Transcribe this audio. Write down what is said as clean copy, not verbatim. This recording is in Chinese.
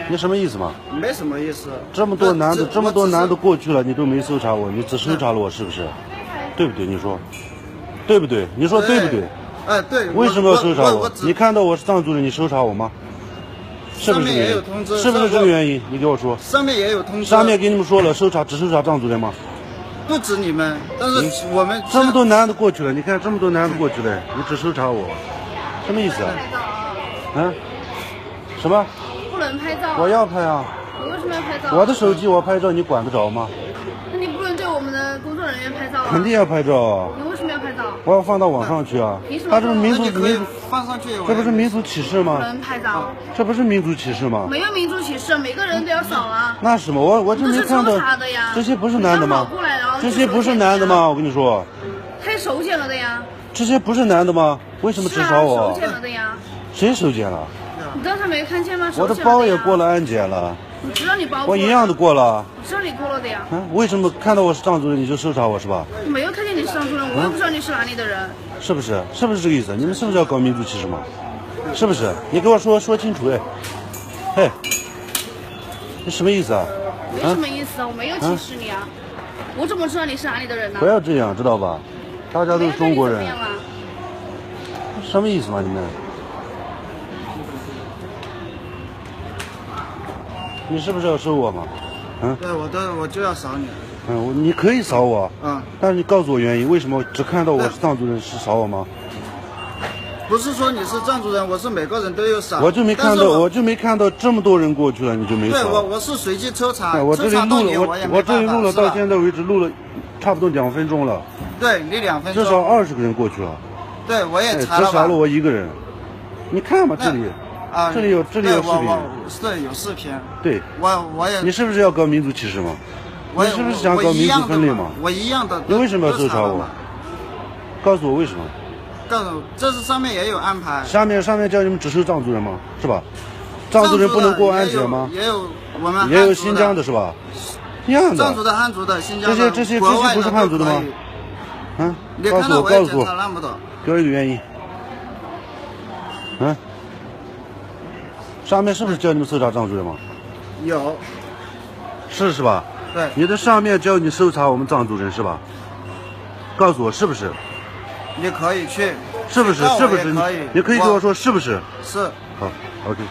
你什么意思嘛？没什么意思。这么多男的过去了，你都没搜查我，你只搜查了我，是不是？对不对？你说，对不对？你说对不对？哎，对。为什么要搜查我？你看到我是藏族人，你搜查我吗？是不是这个原因？是不是这个原因？你给我说。上面也有通知。上面给你们说了，只搜查藏族人吗？不止你们，但是我们这么多男的过去了，你看这么多男的过去了，你只搜查我，什么意思啊？嗯？什么？不能拍照。我要拍啊。你为什么要拍照？我的手机我拍照，你管得着吗？那你不能对我们的工作人员拍照啊？肯定要拍照啊。你为什么要拍照？我要放到网上去啊。他这是民族放上去，这不是民族歧视吗？不能拍照。这不是民族歧视吗？没有民族歧视，每个人都要扫啊。那什么，我就没看到。这些不是男的吗？这些不是男的吗？我跟你说。太手检了的呀。这些不是男的吗？为什么只找我？手检了的呀。谁手检了？你刚才没看见吗？我的包也过了安检了。我知道你包。我一样的过了。我知道你过了的呀。为什么看到我是藏族人你就搜查我是吧？没有看见你是藏族人，我也不知道你是哪里的人。是不是？是不是这个意思？你们是不是要搞民族歧视吗？是不是？你给我说清楚哎。嘿，你什么意思啊？没什么意思啊，我没有歧视你啊。我怎么知道你是哪里的人呢？不要这样，知道吧？大家都是中国人。什么意思嘛？你们？你是不是要收我嘛？嗯。对，我就要扫你。你可以扫我。但是你告诉我原因，为什么只看到我是藏族人是扫我吗？不是说你是藏族人，我是每个人都有扫。我就没看到这么多人过去了，你就没扫。对，我是随机抽查。我这里录了，到现在为止录了差不多2分钟了。对，你2分钟。至少20个人过去了。对，我也查了。只少了我一个人。你看吧，这里。这里有视频。是有视频。对。我也。你是不是要搞民族歧视吗？你是不是想搞民族分裂吗？我一样的。你为什么要搜查我？告诉我为什么？告诉我，这是上面也有安排。上面叫你们只收藏族人吗？是吧？藏族人不能过安检吗？也有我们也有新疆的是吧？一样的。藏族的、汉族的、新疆的。这些不是汉族的吗？告诉我，给我一个原因。上面是不是叫你们搜查藏族人吗？有。是吧？对。你的上面叫你搜查我们藏族人是吧？告诉我是不是？你可以去。是不是？你可以跟我说是不是？是。好 ，OK。